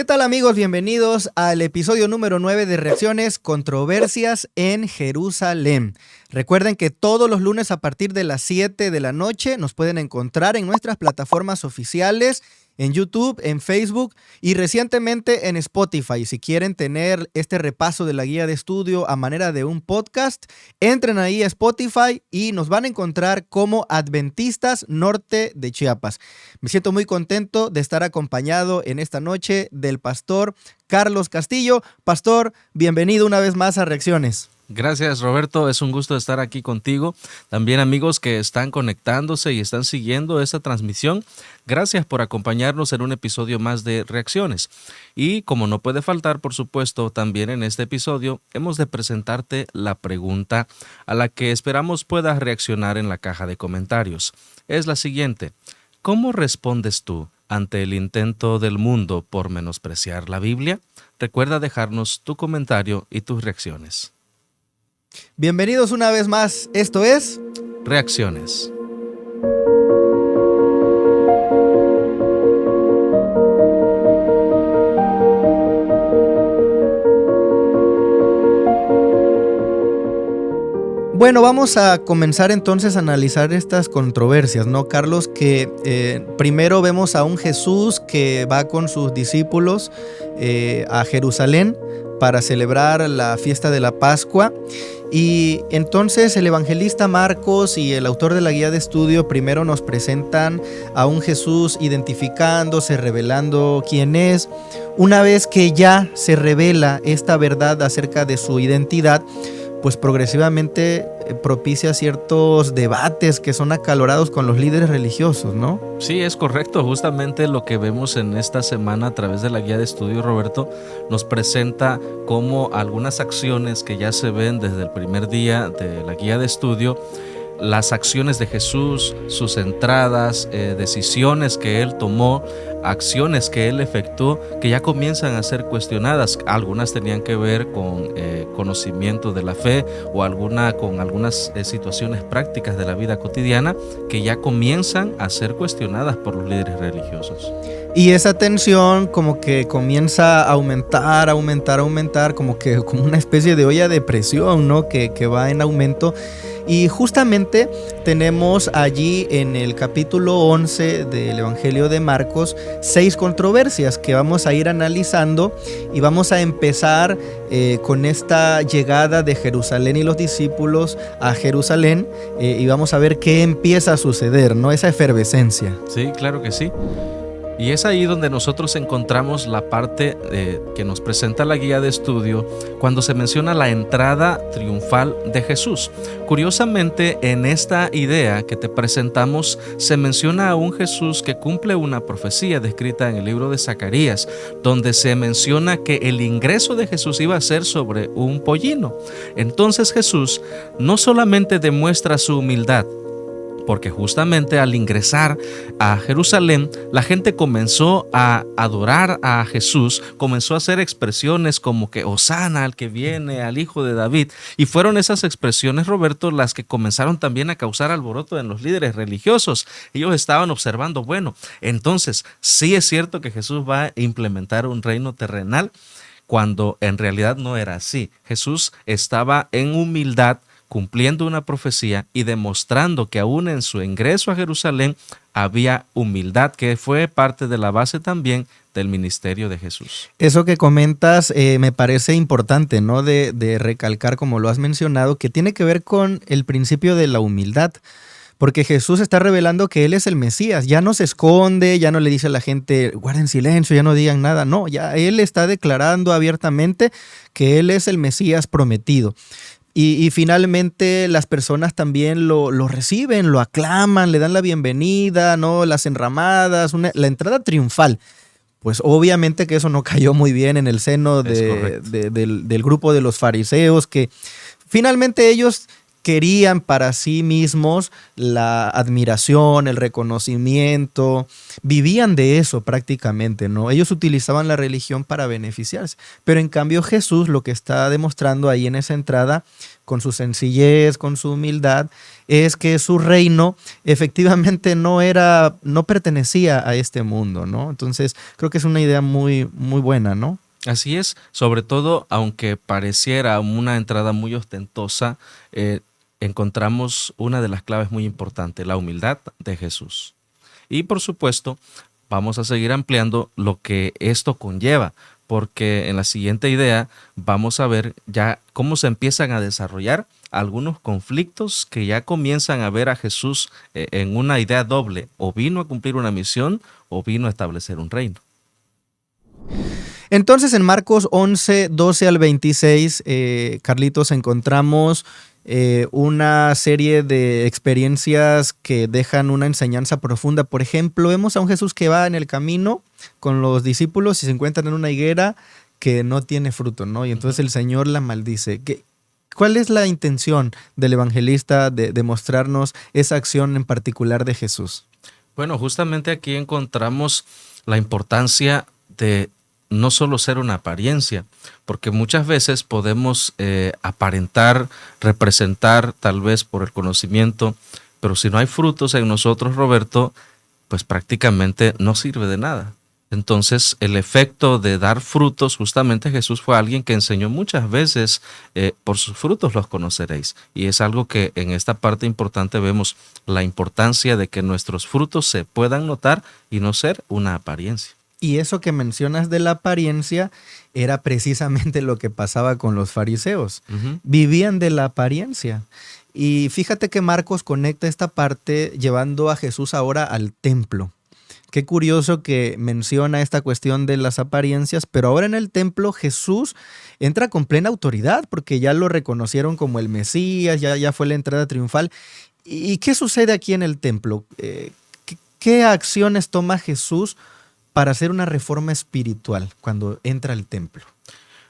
¿Qué tal, amigos? Bienvenidos al episodio número 9 de Reacciones Controversias en Jerusalén. Recuerden que todos los lunes a partir de las 7 de la noche nos pueden encontrar en nuestras plataformas oficiales, en YouTube, en Facebook y recientemente en Spotify. Si quieren tener este repaso de la guía de estudio a manera de un podcast, entren ahí a Spotify y nos van a encontrar como Adventistas Norte de Chiapas. Me siento muy contento de estar acompañado en esta noche del pastor Carlos Castillo. Pastor, bienvenido una vez más a Reacciones. Gracias, Roberto, es un gusto estar aquí contigo. También amigos que están conectándose y están siguiendo esta transmisión, gracias por acompañarnos en un episodio más de Reacciones. Y como no puede faltar, por supuesto, también en este episodio hemos de presentarte la pregunta a la que esperamos puedas reaccionar en la caja de comentarios. Es la siguiente: ¿cómo respondes tú ante el intento del mundo por menospreciar la Biblia? Recuerda dejarnos tu comentario y tus reacciones. Bienvenidos una vez más, esto es Reacciones. Bueno, vamos a comenzar entonces a analizar estas controversias, ¿no, Carlos? Que primero vemos a un Jesús que va con sus discípulos a Jerusalén para celebrar la fiesta de la Pascua. Y entonces el evangelista Marcos y el autor de la guía de estudio primero nos presentan a un Jesús identificándose, revelando quién es. Una vez que ya se revela esta verdad acerca de su identidad, pues progresivamente propicia ciertos debates que son acalorados con los líderes religiosos, ¿no? Sí, es correcto. Justamente lo que vemos en esta semana a través de la guía de estudio, Roberto, nos presenta cómo algunas acciones que ya se ven desde el primer día de la guía de estudio, las acciones de Jesús, sus entradas, decisiones que Él tomó, acciones que Él efectuó, que ya comienzan a ser cuestionadas. Algunas tenían que ver con conocimiento de la fe o con algunas situaciones prácticas de la vida cotidiana que ya comienzan a ser cuestionadas por los líderes religiosos. Y esa tensión como que comienza a aumentar, como una especie de olla de presión, ¿no? Que va en aumento. Y justamente tenemos allí en el capítulo 11 del Evangelio de Marcos 6 controversias que vamos a ir analizando, y vamos a empezar con esta llegada de Jerusalén y los discípulos a Jerusalén, y vamos a ver qué empieza a suceder, ¿no? Esa efervescencia. Sí, claro que sí. Y es ahí donde nosotros encontramos la parte que nos presenta la guía de estudio cuando se menciona la entrada triunfal de Jesús. Curiosamente, en esta idea que te presentamos se menciona a un Jesús que cumple una profecía descrita en el libro de Zacarías, donde se menciona que el ingreso de Jesús iba a ser sobre un pollino. Entonces Jesús no solamente demuestra su humildad, porque justamente al ingresar a Jerusalén, la gente comenzó a adorar a Jesús, comenzó a hacer expresiones como que Hosana al que viene, al hijo de David, y fueron esas expresiones, Roberto, las que comenzaron también a causar alboroto en los líderes religiosos. Ellos estaban observando, bueno, entonces sí es cierto que Jesús va a implementar un reino terrenal, cuando en realidad no era así. Jesús estaba en humildad, cumpliendo una profecía y demostrando que aún en su ingreso a Jerusalén había humildad, que fue parte de la base también del ministerio de Jesús. Eso que comentas me parece importante, ¿no? De recalcar, como lo has mencionado, que tiene que ver con el principio de la humildad. Porque Jesús está revelando que Él es el Mesías, ya no se esconde, ya no le dice a la gente, guarden silencio, ya no digan nada. No, ya Él está declarando abiertamente que Él es el Mesías prometido. Y finalmente las personas también lo reciben, lo aclaman, le dan la bienvenida, ¿no? Las enramadas, la entrada triunfal. Pues obviamente que eso no cayó muy bien en el seno del grupo de los fariseos, que finalmente ellos querían para sí mismos la admiración, el reconocimiento, vivían de eso prácticamente, ¿no? Ellos utilizaban la religión para beneficiarse, pero en cambio Jesús lo que está demostrando ahí en esa entrada, con su sencillez, con su humildad, es que su reino efectivamente no pertenecía a este mundo, ¿no? Entonces creo que es una idea muy, muy buena, ¿no? Así es, sobre todo, aunque pareciera una entrada muy ostentosa, encontramos una de las claves muy importantes, la humildad de Jesús. Y por supuesto, vamos a seguir ampliando lo que esto conlleva, porque en la siguiente idea vamos a ver ya cómo se empiezan a desarrollar algunos conflictos que ya comienzan a ver a Jesús en una idea doble, o vino a cumplir una misión o vino a establecer un reino. Entonces en Marcos 11, 12 al 26, Carlitos, encontramos una serie de experiencias que dejan una enseñanza profunda. Por ejemplo, vemos a un Jesús que va en el camino con los discípulos y se encuentran en una higuera que no tiene fruto, ¿no? Y entonces el Señor la maldice. ¿Cuál es la intención del evangelista de mostrarnos esa acción en particular de Jesús? Bueno, justamente aquí encontramos la importancia de no solo ser una apariencia, porque muchas veces podemos aparentar, representar tal vez por el conocimiento, pero si no hay frutos en nosotros, Roberto, pues prácticamente no sirve de nada. Entonces, el efecto de dar frutos, justamente Jesús fue alguien que enseñó muchas veces, por sus frutos los conoceréis. Y es algo que en esta parte importante vemos la importancia de que nuestros frutos se puedan notar y no ser una apariencia. Y eso que mencionas de la apariencia era precisamente lo que pasaba con los fariseos. Uh-huh. Vivían de la apariencia. Y fíjate que Marcos conecta esta parte llevando a Jesús ahora al templo. Qué curioso que menciona esta cuestión de las apariencias, pero ahora en el templo Jesús entra con plena autoridad porque ya lo reconocieron como el Mesías, ya fue la entrada triunfal. ¿Y qué sucede aquí en el templo? ¿Qué acciones toma Jesús para hacer una reforma espiritual cuando entra al templo?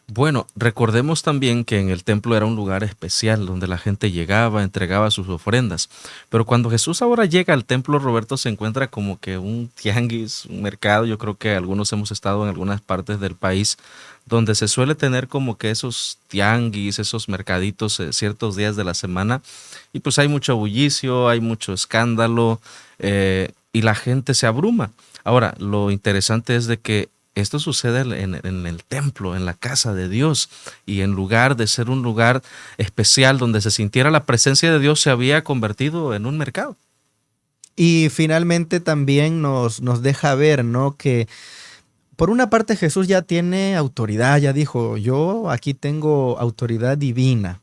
Bueno, recordemos también que en el templo era un lugar especial donde la gente llegaba, entregaba sus ofrendas. Pero cuando Jesús ahora llega al templo, Roberto, se encuentra como que un tianguis, un mercado. Yo creo que algunos hemos estado en algunas partes del país donde se suele tener como que esos tianguis, esos mercaditos ciertos días de la semana. Y pues hay mucho bullicio, hay mucho escándalo y la gente se abruma. Ahora, lo interesante es de que esto sucede en el templo, en la casa de Dios, y en lugar de ser un lugar especial donde se sintiera la presencia de Dios, se había convertido en un mercado. Y finalmente también nos deja ver, ¿no?, que por una parte Jesús ya tiene autoridad, ya dijo, yo aquí tengo autoridad divina.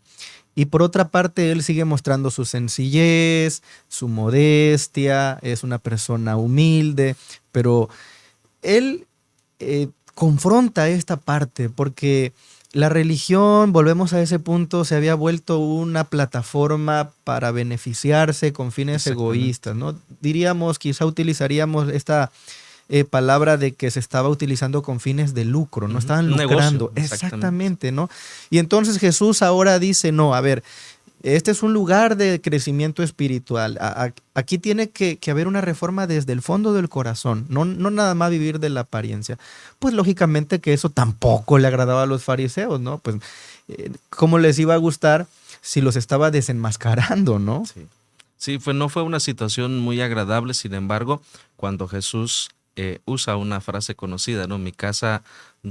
Y por otra parte, él sigue mostrando su sencillez, su modestia, es una persona humilde, pero él confronta esta parte porque la religión, volvemos a ese punto, se había vuelto una plataforma para beneficiarse con fines egoístas, ¿no? Diríamos, quizá utilizaríamos esta palabra de que se estaba utilizando con fines de lucro, ¿no? Estaban lucrando. Negocio, exactamente, ¿no? Y entonces Jesús ahora dice, no, a ver, este es un lugar de crecimiento espiritual. Aquí tiene que haber una reforma desde el fondo del corazón, no nada más vivir de la apariencia. Pues lógicamente que eso tampoco le agradaba a los fariseos, ¿no? Pues, ¿cómo les iba a gustar si los estaba desenmascarando, ¿no? Sí, no fue una situación muy agradable. Sin embargo, cuando Jesús usa una frase conocida, ¿no? Mi casa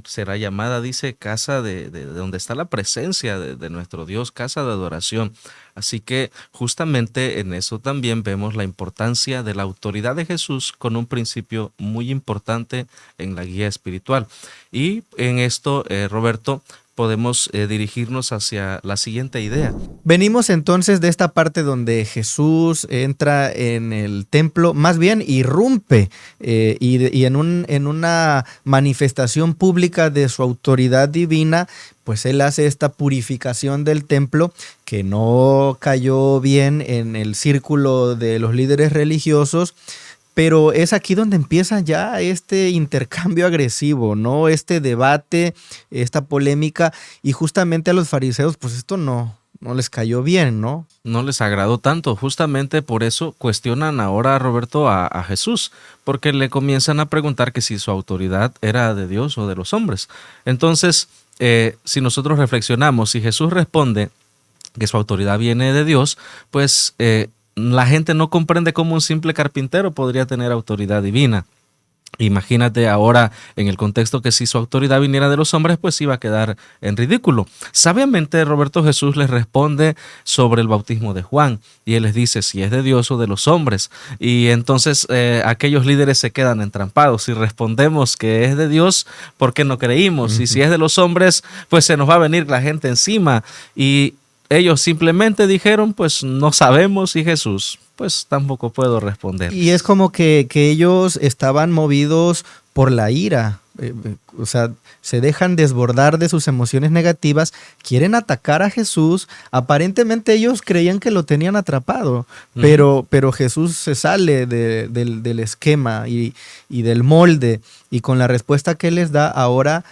será llamada, dice, casa de donde está la presencia de nuestro Dios, casa de adoración. Así que justamente en eso también vemos la importancia de la autoridad de Jesús con un principio muy importante en la guía espiritual. Y en esto, Roberto, podemos dirigirnos hacia la siguiente idea. Venimos entonces de esta parte donde Jesús entra en el templo, más bien irrumpe y en una manifestación pública de su autoridad divina, pues él hace esta purificación del templo que no cayó bien en el círculo de los líderes religiosos. Pero es aquí donde empieza ya este intercambio agresivo, ¿no? Este debate, esta polémica, y justamente a los fariseos, pues esto no no les cayó bien, ¿no? No les agradó tanto. Justamente por eso cuestionan ahora, Roberto, a Jesús, porque le comienzan a preguntar que si su autoridad era de Dios o de los hombres. Entonces, si nosotros reflexionamos, si Jesús responde que su autoridad viene de Dios, pues la gente no comprende cómo un simple carpintero podría tener autoridad divina. Imagínate ahora en el contexto que si su autoridad viniera de los hombres, pues iba a quedar en ridículo. Sabiamente Roberto, Jesús les responde sobre el bautismo de Juan y él les dice si es de Dios o de los hombres. Y entonces aquellos líderes se quedan entrampados. Si respondemos que es de Dios, ¿por qué no creímos? Y si es de los hombres, pues se nos va a venir la gente encima. Y ellos simplemente dijeron, pues no sabemos, y Jesús, pues tampoco puedo responder. Y es como que ellos estaban movidos por la ira. O sea, se dejan desbordar de sus emociones negativas, quieren atacar a Jesús. Aparentemente ellos creían que lo tenían atrapado, pero Jesús se sale del esquema y del molde, y con la respuesta que les da ahora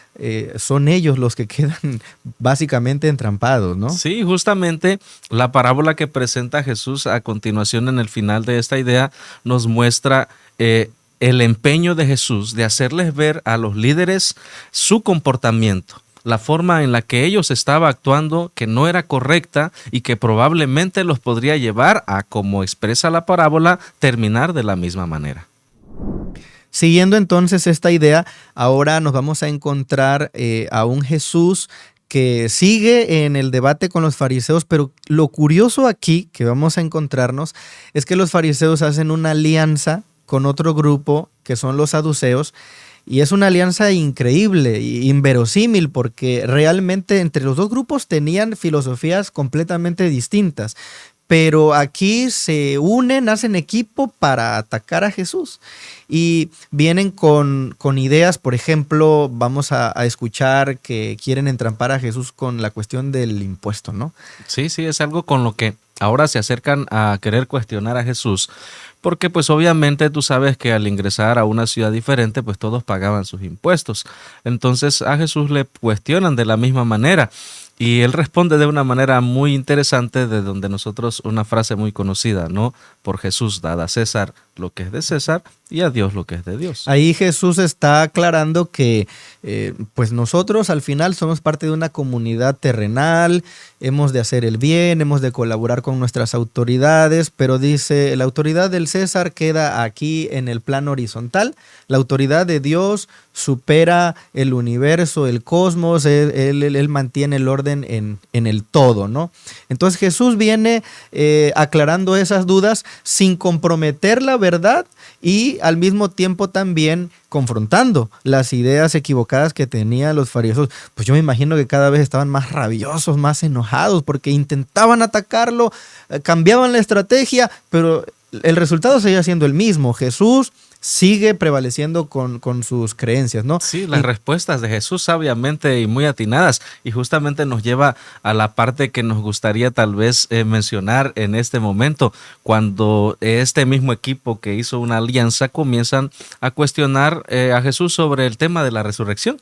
son ellos los que quedan básicamente entrampados, ¿no? Sí, justamente la parábola que presenta Jesús a continuación en el final de esta idea nos muestra el empeño de Jesús de hacerles ver a los líderes su comportamiento, la forma en la que ellos estaban actuando que no era correcta y que probablemente los podría llevar a, como expresa la parábola, terminar de la misma manera. Siguiendo entonces esta idea, ahora nos vamos a encontrar a un Jesús que sigue en el debate con los fariseos, pero lo curioso aquí que vamos a encontrarnos es que los fariseos hacen una alianza con otro grupo que son los saduceos, y es una alianza increíble, inverosímil, porque realmente entre los dos grupos tenían filosofías completamente distintas, pero aquí se unen, hacen equipo para atacar a Jesús y vienen con ideas. Por ejemplo, vamos a escuchar que quieren entrampar a Jesús con la cuestión del impuesto, ¿no? Sí, es algo con lo que ahora se acercan a querer cuestionar a Jesús, porque pues obviamente tú sabes que al ingresar a una ciudad diferente, pues todos pagaban sus impuestos. Entonces a Jesús le cuestionan de la misma manera. Y él responde de una manera muy interesante, de donde nosotros una frase muy conocida, ¿no? Por Jesús, dad a César lo que es de César y a Dios lo que es de Dios. Ahí Jesús está aclarando que pues nosotros al final somos parte de una comunidad terrenal, hemos de hacer el bien, hemos de colaborar con nuestras autoridades, pero dice, la autoridad del César queda aquí en el plano horizontal, la autoridad de Dios supera el universo, el cosmos, él mantiene el orden en el todo, ¿no? Entonces Jesús viene aclarando esas dudas sin comprometer la verdad y al mismo tiempo también confrontando las ideas equivocadas que tenían los fariseos. Pues yo me imagino que cada vez estaban más rabiosos, más enojados, porque intentaban atacarlo, cambiaban la estrategia, pero el resultado seguía siendo el mismo. Jesús sigue prevaleciendo con sus creencias, ¿no? Sí, las respuestas de Jesús sabiamente y muy atinadas, y justamente nos lleva a la parte que nos gustaría tal vez mencionar en este momento, cuando este mismo equipo que hizo una alianza comienzan a cuestionar a Jesús sobre el tema de la resurrección.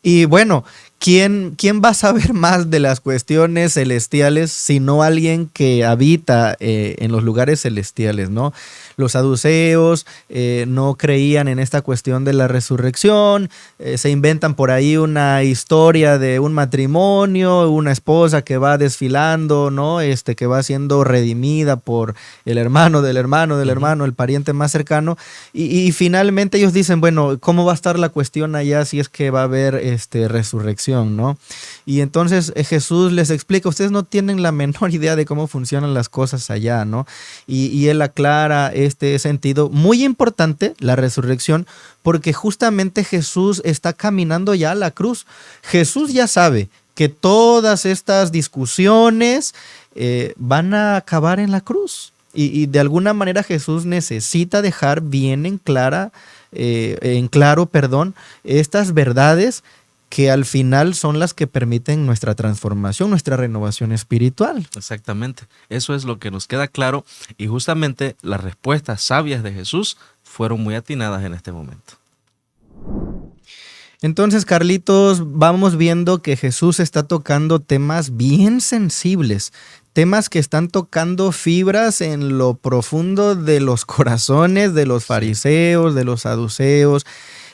Y bueno, ¿quién va a saber más de las cuestiones celestiales sino alguien que habita en los lugares celestiales, ¿no? Los saduceos no creían en esta cuestión de la resurrección, se inventan por ahí una historia de un matrimonio, una esposa que va desfilando, ¿no? Que va siendo redimida por el hermano del hermano del hermano, el pariente más cercano, y finalmente ellos dicen, bueno, ¿cómo va a estar la cuestión allá si es que va a haber resurrección, ¿no? Y entonces Jesús les explica, ustedes no tienen la menor idea de cómo funcionan las cosas allá, ¿no? Y él aclara este sentido muy importante, la resurrección, porque justamente Jesús está caminando ya a la cruz. Jesús ya sabe que todas estas discusiones van a acabar en la cruz. Y de alguna manera Jesús necesita dejar bien en claro, estas verdades que al final son las que permiten nuestra transformación, nuestra renovación espiritual. Exactamente, eso es lo que nos queda claro, y justamente las respuestas sabias de Jesús fueron muy atinadas en este momento. Entonces, Carlitos, vamos viendo que Jesús está tocando temas bien sensibles, temas que están tocando fibras en lo profundo de los corazones de los fariseos, de los saduceos,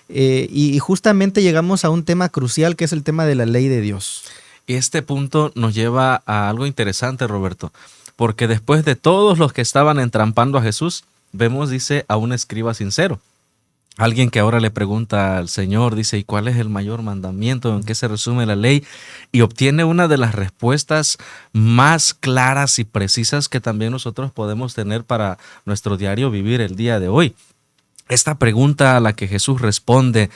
y justamente llegamos a un tema crucial que es el tema de la ley de Dios. Este punto nos lleva a algo interesante, Roberto, porque después de todos los que estaban entrampando a Jesús, vemos, dice, a un escriba sincero. Alguien que ahora le pregunta al Señor, dice, ¿y cuál es el mayor mandamiento? ¿En qué se resume la ley? Y obtiene una de las respuestas más claras y precisas que también nosotros podemos tener para nuestro diario vivir el día de hoy. Esta pregunta a la que Jesús responde,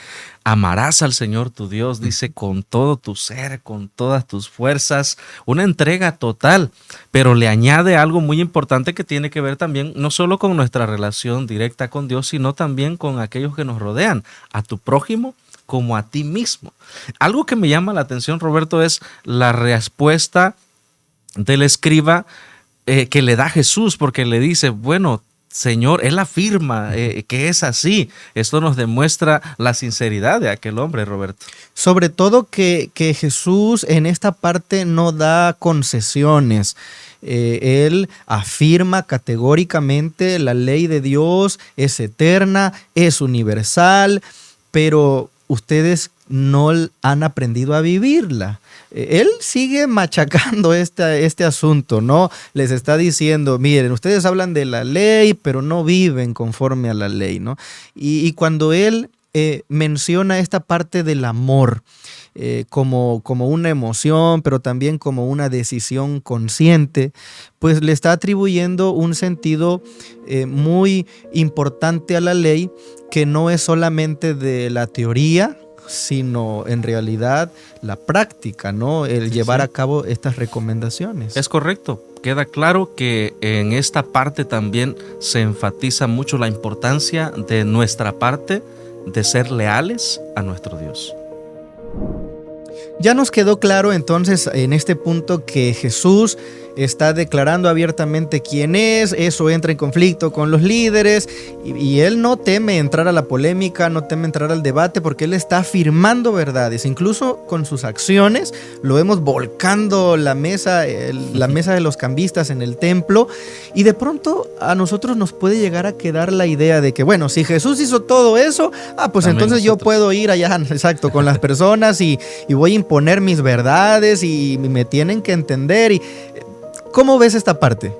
amarás al Señor tu Dios, dice, con todo tu ser, con todas tus fuerzas, una entrega total, pero le añade algo muy importante que tiene que ver también no solo con nuestra relación directa con Dios, sino también con aquellos que nos rodean, a tu prójimo como a ti mismo. Algo que me llama la atención, Roberto, es la respuesta del escriba que le da Jesús, porque le dice, bueno, Señor, él afirma que es así. Esto nos demuestra la sinceridad de aquel hombre, Roberto. Sobre todo que Jesús en esta parte no da concesiones. Él afirma categóricamente la ley de Dios es eterna, es universal, pero ustedes no han aprendido a vivirla. Él sigue machacando este asunto, ¿no? Les está diciendo, miren, ustedes hablan de la ley, pero no viven conforme a la ley, ¿no? Y cuando él menciona esta parte del amor como una emoción, pero también como una decisión consciente, pues le está atribuyendo un sentido muy importante a la ley, que no es solamente de la teoría, sino en realidad la práctica, ¿no? El llevar a cabo estas recomendaciones. Es correcto. Queda claro que en esta parte también se enfatiza mucho la importancia de nuestra parte de ser leales a nuestro Dios. Ya nos quedó claro entonces en este punto que Jesús está declarando abiertamente quién es, eso entra en conflicto con los líderes y él no teme entrar a la polémica, no teme entrar al debate porque él está afirmando verdades, incluso con sus acciones lo vemos volcando la mesa de los cambistas en el templo y de pronto a nosotros nos puede llegar a quedar la idea de que bueno, si Jesús hizo todo eso, pues también entonces yo puedo ir allá, exacto, con las personas y voy a imponer mis verdades y me tienen que entender y ¿cómo ves esta parte?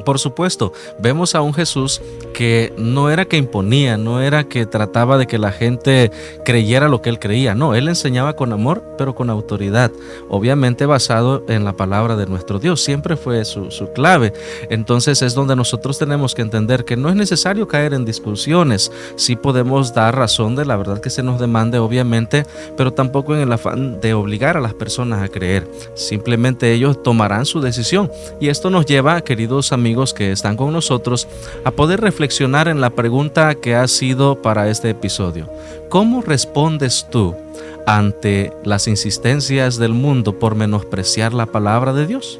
Por supuesto, vemos a un Jesús que no era que imponía, no era que trataba de que la gente creyera lo que él creía, no, él enseñaba con amor, pero con autoridad, obviamente basado en la palabra de nuestro Dios, siempre fue su clave. Entonces es donde nosotros tenemos que entender que no es necesario caer en discusiones, sí podemos dar razón de la verdad que se nos demande, obviamente, pero tampoco en el afán de obligar a las personas a creer, simplemente ellos tomarán su decisión y esto nos lleva, queridos amigos que están con nosotros, a poder reflexionar en la pregunta que ha sido para este episodio. ¿Cómo respondes tú ante las insistencias del mundo por menospreciar la palabra de Dios?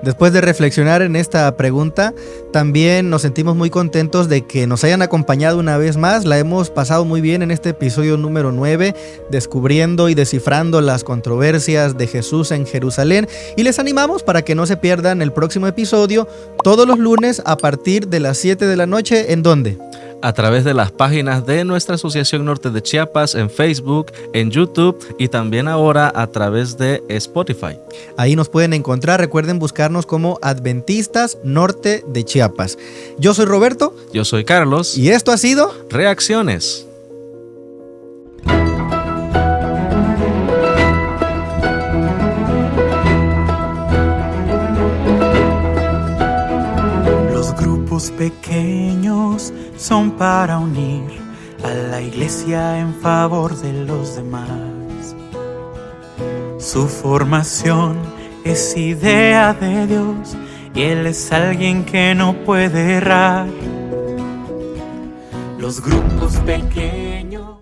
Después de reflexionar en esta pregunta, también nos sentimos muy contentos de que nos hayan acompañado una vez más. La hemos pasado muy bien en este episodio número 9, descubriendo y descifrando las controversias de Jesús en Jerusalén. Y les animamos para que no se pierdan el próximo episodio todos los lunes a partir de las 7 de la noche. ¿En dónde? A través de las páginas de nuestra Asociación Norte de Chiapas, en Facebook, en YouTube y también ahora a través de Spotify. Ahí nos pueden encontrar, recuerden buscarnos como Adventistas Norte de Chiapas. Yo soy Roberto. Yo soy Carlos. Y esto ha sido Reacciones. Los grupos pequeños son para unir a la iglesia en favor de los demás. Su formación es idea de Dios y Él es alguien que no puede errar. Los grupos pequeños